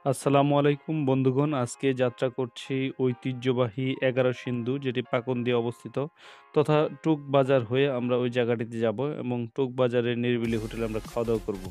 আসসালামু আলাইকুম বন্ধুগণ। আজকে যাত্রা করছি ঐতিহ্যবাহী ১১ সিন্ধু, যেটি পাকুন্দিয়া অবস্থিত, তথা টুক বাজার হয়ে আমরা ওই জায়গাটিতে যাব এবং টুক বাজারের নিরিবিলি হোটেলে আমরা খাওয়া-দাওয়া করব।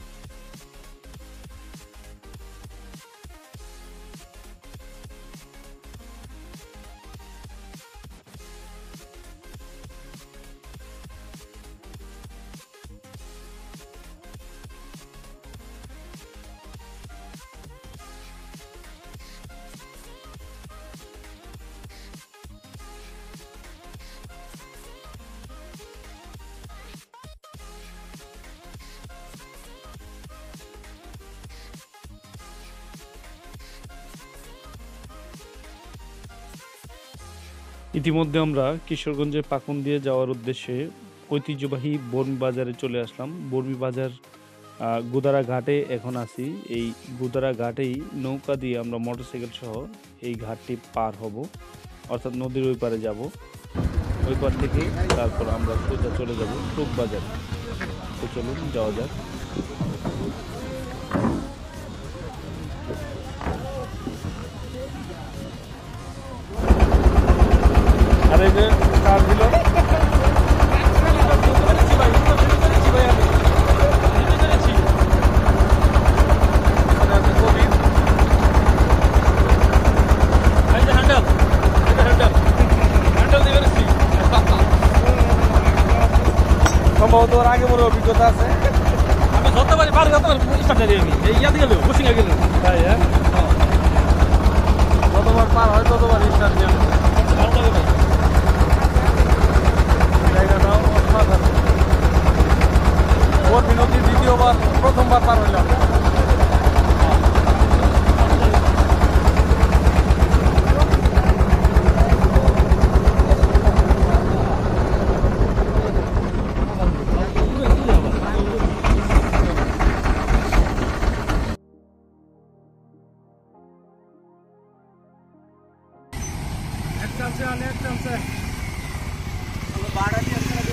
ইতিমধ্যে আমরা কিশোরগঞ্জের পাকুন্দিয়া যাওয়ার উদ্দেশ্যে ঐতিহ্যবাহী বর্মি বাজারে চলে আসলাম। বর্মি বাজার গুদারা ঘাটে এখন আছি। এই গুদারা ঘাটেই নৌকা দিয়ে আমরা মোটরসাইকেল সহ এই ঘাটটি পার হব, অর্থাৎ নদীর ওই পারে যাব। ওই পার থেকে তারপর আমরা সোজা চলে যাব টুক বাজার। তো চলুন যাওয়া যাক। আর এই যে কার দিল সম্ভবত ওর আগে বড় অভিজ্ঞতা আছে। আমি ধরতে পারি পারি স্টার্ট দিয়ে আমি এই ইয়া দিয়ে গেল কোচিং এ গেল তাই। হ্যাঁ, যতবার পার হয় ততবার স্টার্ট দিয়ে জায়গাটাও অসাধারণ। ওর বিনতি দ্বিতীয়বার প্রথমবার পার হইলাম।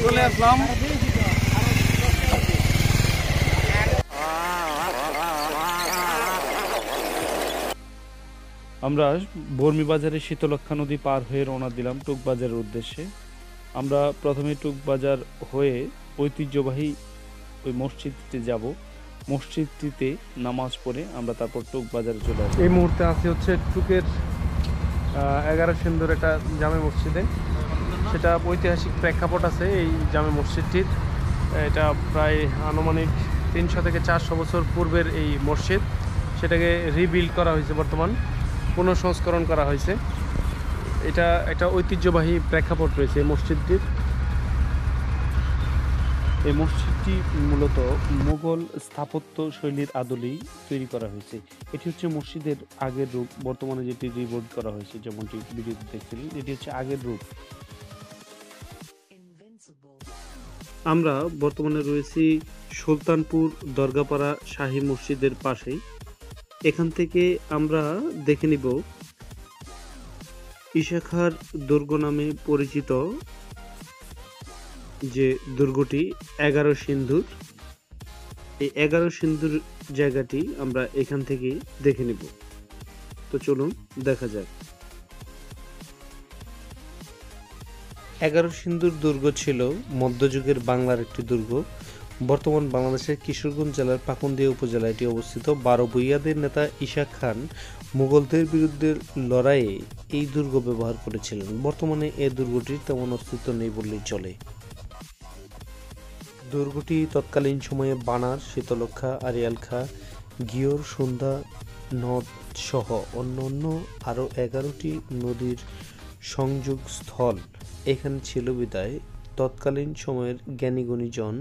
চলে আসলাম আমরা বর্মি বাজারে শীতলক্ষা নদী পার হয়ে রওনা দিলাম টুক বাজারের উদ্দেশ্যে। আমরা প্রথমে টুক বাজার হয়ে ঐতিহ্যবাহী ওই মসজিদটিতে যাব। মসজিদটিতে নামাজ পড়ে আমরা তারপর টুক বাজারে চলে আসবো। এই মুহূর্তে আছি হচ্ছে টুকের 11 সিন্ধুর একটা জামে মসজিদে। সেটা ঐতিহাসিক প্রেক্ষাপট আছে এই জামে মসজিদটির। এটা প্রায় আনুমানিক 300 থেকে 400 বছর পূর্বের এই মসজিদ। সেটাকে রিবিল্ড করা হয়েছে, বর্তমান পুনঃসংস্করণ করা হয়েছে। এটা একটা ঐতিহ্যবাহী প্রেক্ষাপট রয়েছে এই মসজিদটির। এই মসজিদটি মূলত মুঘল স্থাপত্য শৈলীর আদলেই তৈরি করা হয়েছে। এটি হচ্ছে মসজিদের আগের রূপ, বর্তমানে যেটি রিবোর্ড করা হয়েছে, যেমনটি ভিডিওতে দেখছিলেন। এটি হচ্ছে আগের রূপ। আমরা বর্তমানে রয়েছি সুলতানপুর দরগাপাড়া শাহী মসজিদের পাশেই। এখান থেকে আমরা দেখে নিব ইশাখার দুর্গ নামে পরিচিত যে দুর্গটি 11 সিন্ধুর। এই 11 সিন্ধুর জায়গাটি আমরা এখান থেকে দেখে নিব। তো চলুন দেখা যাক। 11 সিন্ধুর দুর্গ ছিল মধ্যযুগের বাংলার একটি দুর্গ। বর্তমান বাংলাদেশের কিশোরগঞ্জ জেলার পাকুন্দিয়া উপজেলায় এটি অবস্থিত। 12 ভূঁইয়াদের নেতা ইশাক খান মুঘলদের বিরুদ্ধে লড়াইয়ে এই দুর্গ ব্যবহার করেছিলেন। বর্তমানে এই দুর্গটির তেমন অস্তিত্ব নেই বললেই চলে। দুর্গটি তৎকালীন সময়ে বানার, শীতলক্ষা, আরিয়ালখা, গিয়র, সন্ধ্যা নদ সহ অন্যান্য আরও 11টি নদীর সংযোগ স্থল এখানে ছিল বিদায় তৎকালীন সময়ের জ্ঞানীগুণীজন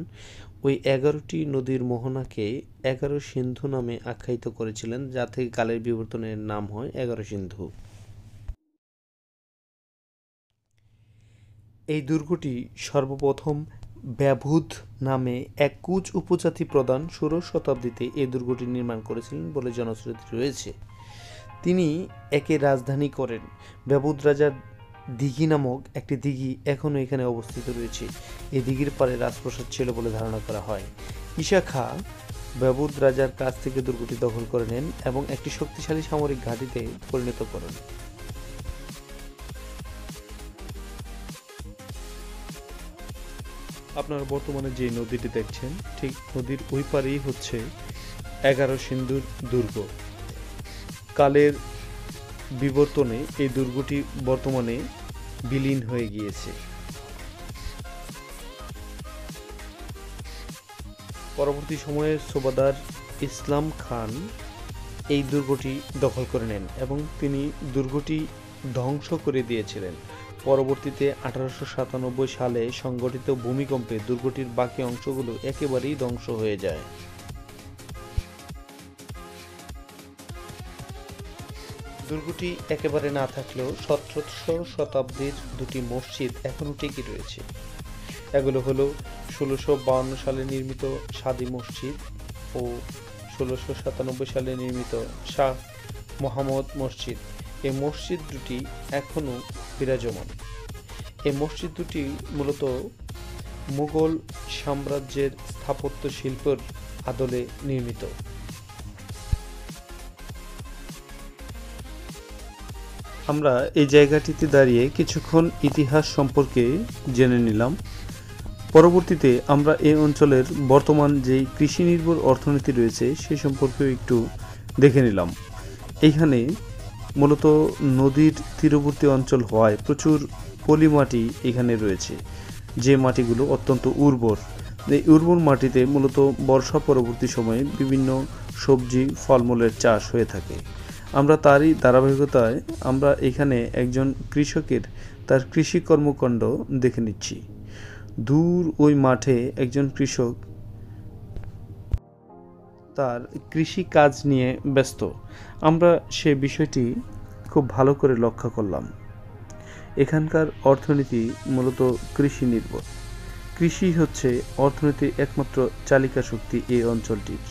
ওই 11টি নদীর মোহনাকে 11 সিন্ধু নামে আখ্যায়িত করেছিলেন, যা থেকে কালের বিবর্তনের নাম হয় 11 সিন্ধু। এই দুর্গটি সর্বপ্রথম ব্যভূত নামে এক কুচ উপজাতি প্রধান 16 শতাব্দীতে এই দুর্গটি নির্মাণ করেছিলেন বলে জনশ্রুতি রয়েছে। তিনি একে রাজধানী করেন। ব্যভূত রাজার দিঘি নামক একটি দিঘি এখনও এখানে অবস্থিত রয়েছে। এই দিঘির পারে রাজপ্রাসাদ ছিল বলে ধারণা করা হয়। ঈশা খাঁ ব্যবুদ রাজার কাছ থেকে দুর্গটি দখল করে নেন এবং একটি শক্তিশালী সামরিক ঘাঁটিতে পরিণত করেন। আপনারা বর্তমানে যে নদীটি দেখছেন ঠিক নদীর ওই পারেই হচ্ছে 11 সিন্ধুর দুর্গ। কালের বিবর্তনে এই দুর্গটি বর্তমানে বিলীন হয়ে গিয়েছে। পরবর্তী সময়ে সুবাদার ইসলাম খান এই দুর্গটি দখল করে নেন এবং তিনি দুর্গটি ধ্বংস করে দিয়েছিলেন। পরবর্তীতে 1897 সালে সংঘটিত ভূমিকম্পে দুর্গটির বাকি অংশগুলো একেবারেই ধ্বংস হয়ে যায়। দুর্গটি একেবারে না থাকলেও 17শো শতাব্দীর দুটি মসজিদ এখনও টিকে রয়েছে। এগুলো হলো 1652 সালে নির্মিত সাদি মসজিদ ও 1697 সালে নির্মিত শাহ মোহাম্মদ মসজিদ। এই মসজিদ দুটি এখনও বিরাজমান। এই মসজিদ দুটি মূলত মুঘল সাম্রাজ্যের স্থাপত্য শিল্পের আদলে নির্মিত। আমরা এই জায়গাটিতে দাঁড়িয়ে কিছুক্ষণ ইতিহাস সম্পর্কে জেনে নিলাম। পরবর্তীতে আমরা এই অঞ্চলের বর্তমান যে কৃষি নির্ভর অর্থনীতি রয়েছে সে সম্পর্কেও একটু দেখে নিলাম। এইখানে মূলত নদীর তীরবর্তী অঞ্চল হওয়ায় প্রচুর পলি মাটি এখানে রয়েছে, যে মাটিগুলো অত্যন্ত উর্বর। এই উর্বর মাটিতে মূলত বর্ষা পরবর্তী সময়ে বিভিন্ন সবজি ফলমূলের চাষ হয়ে থাকে। আমরা তারই ধারাবাহিকতায় আমরা এখানে একজন কৃষকের তার কৃষি কর্মকাণ্ড দেখে নিচ্ছি। দূর ওই মাঠে একজন কৃষক তার কৃষি কাজ নিয়ে ব্যস্ত। আমরা সে বিষয়টি খুব ভালো করে লক্ষ্য করলাম। এখানকার অর্থনীতি মূলত কৃষি নির্ভর। কৃষি হচ্ছে অর্থনীতির একমাত্র চালিকা শক্তি এই অঞ্চলটির।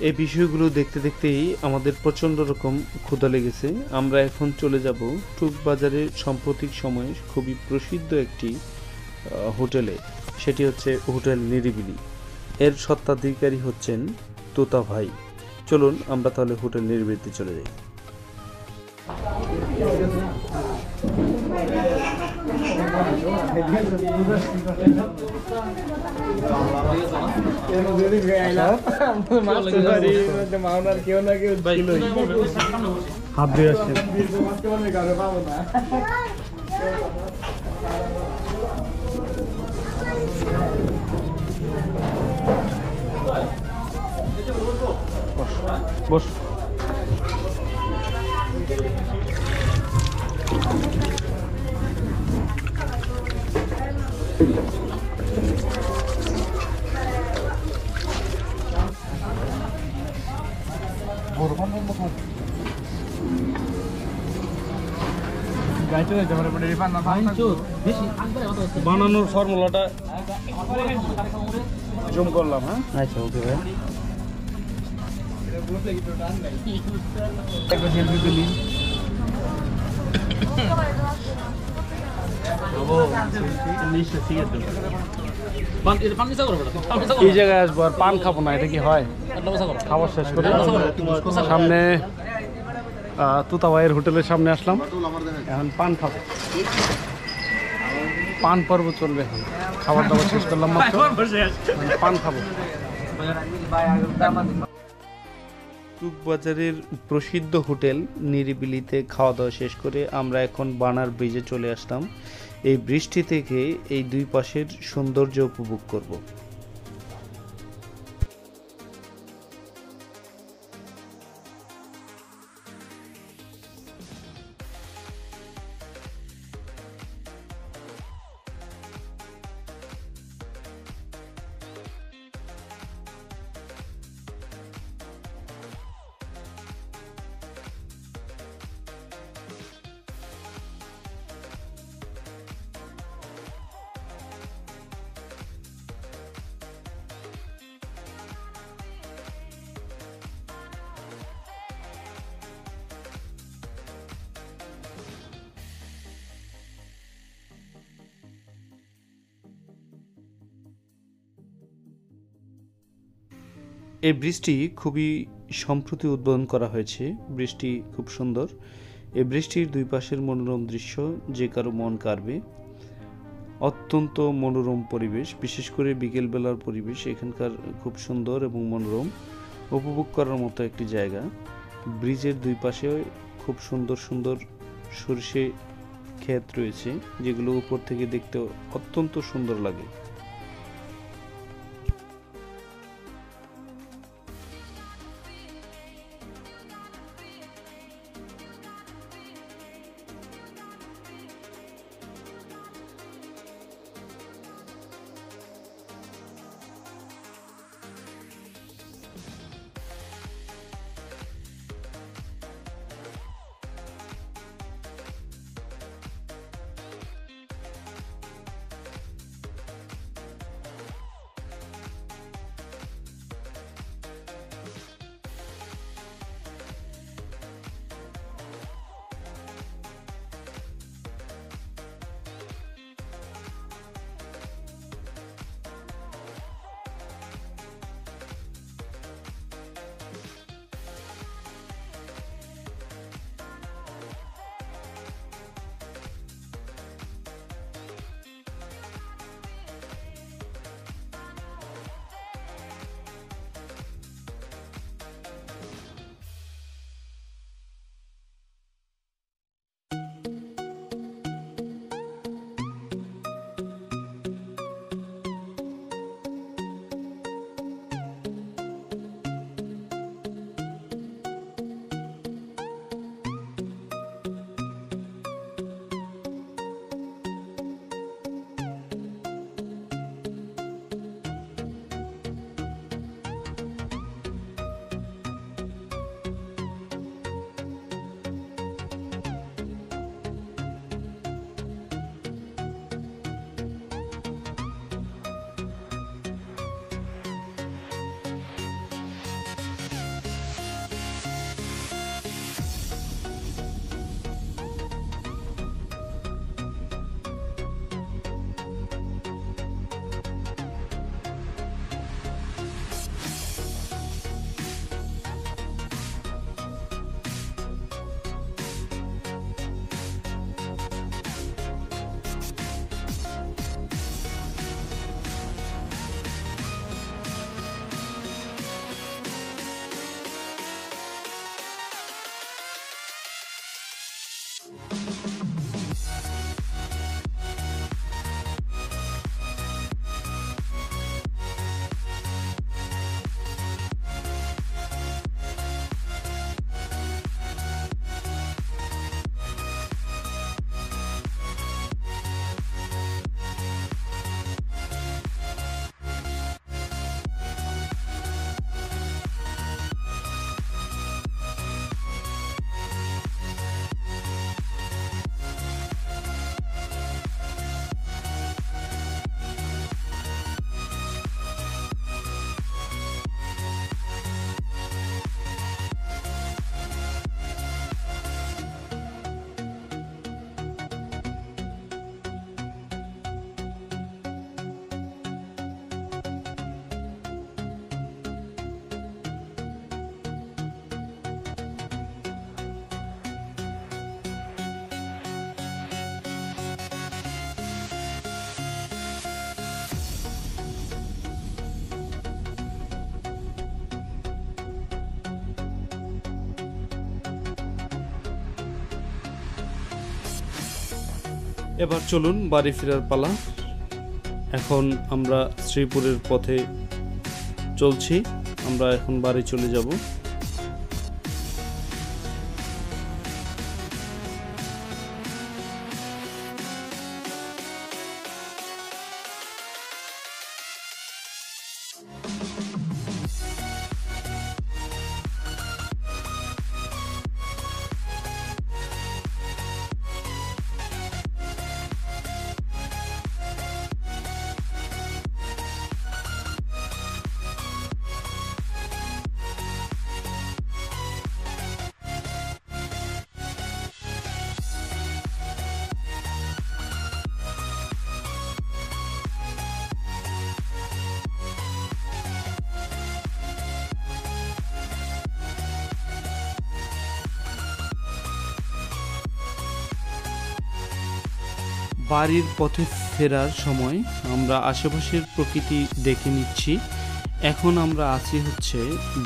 এই বিষয়গুলো দেখতে দেখতেই আমাদের প্রচণ্ড রকম ক্ষুধা লেগেছে। আমরা এখন চলে যাব টুক বাজারের সাম্প্রতিক সময়ে খুবই প্রসিদ্ধ একটি হোটেলে। সেটি হচ্ছে হোটেল নিরিবিলি। এর স্বত্বাধিকারী হচ্ছেন তোতা ভাই। চলুন আমরা তাহলে হোটেল নিরিবিলিতে চলে যাই। হাত দিয়ে আসছে। বস। বানানোর ফর্মুলাটা জুম করলাম। হ্যাঁ, আচ্ছা, ওকে ভাই। এই জায়গায় আসবো আর পান খাবো না, এটা কি হয়? খাবার শেষ করে সামনে তুতা ভাইয়ের হোটেলের সামনে আসলাম, এখন পান খাবো। পান পর্ব চলবে এখন। খাবার দাবার শেষ করলাম মাত্র, পান খাবো। টুকবাজারের প্রসিদ্ধ হোটেল নিরিবিলিতে খাওয়া দাওয়া শেষ করে আমরা এখন বানার ব্রিজে চলে আসলাম। এই বৃষ্টি থেকে এই দুই পাশের সৌন্দর্য উপভোগ করব। এই ব্রিজটি খুবই সম্প্রতি উদ্বোধন করা হয়েছে। ব্রিজটি খুব সুন্দর। এই ব্রিজটির দুই পাশের মনোরম দৃশ্য যে কারো মন কাড়বে। অত্যন্ত মনোরম পরিবেশ, বিশেষ করে বিকেলবেলার পরিবেশ এখানকার খুব সুন্দর এবং মনোরম, উপভোগ করার মতো একটি জায়গা। ব্রিজের দুই পাশে খুব সুন্দর সুন্দর সরষে ক্ষেত রয়েছে, যেগুলো উপর থেকে দেখতে অত্যন্ত সুন্দর লাগে। এবার চলুন বাড়ি ফেরার পালা। এখন আমরা শ্রীপুরের পথে চলছি, আমরা এখন বাড়ি চলে যাব। বাড়ির পথে ফেরার সময় আমরা আশেপাশের প্রকৃতি দেখে নিচ্ছি। এখন আমরা আছি হচ্ছে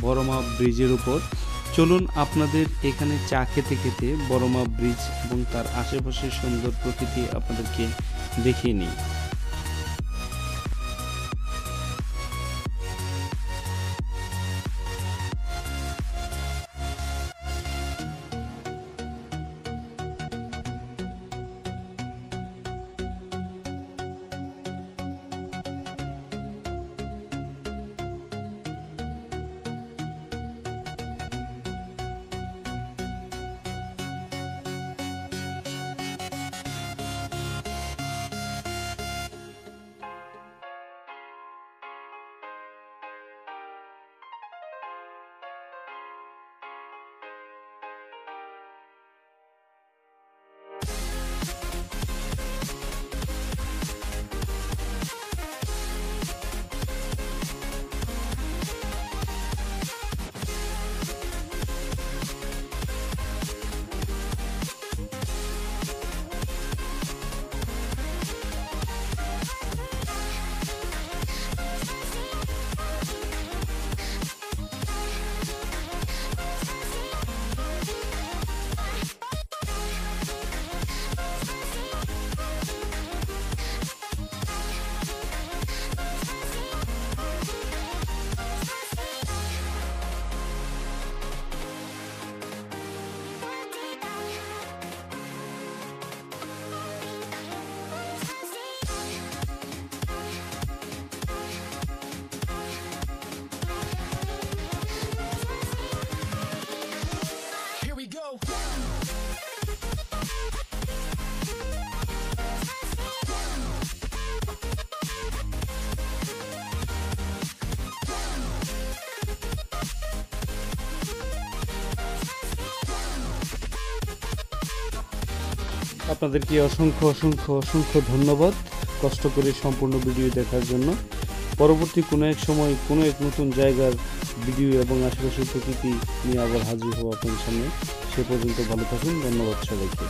বড়মা ব্রিজের উপর। চলুন আপনাদের এখানে চা খেতে খেতে বড়মা ব্রিজ এবং তার আশেপাশের সুন্দর প্রকৃতি আপনাদেরকে দেখিয়ে নিই। আপনাদেরকে অসংখ্য অসংখ্য অসংখ্য ধন্যবাদ কষ্ট করে সম্পূর্ণ ভিডিও দেখার জন্য। পরবর্তী কোনো এক সময় কোনো এক নতুন জায়গার ভিডিও এবং আশেপাশের প্রকৃতি নিয়ে আবার হাজির হবো আপনাদের সামনে। সে পর্যন্ত ভালো থাকুন। ধন্যবাদ সবাইকে।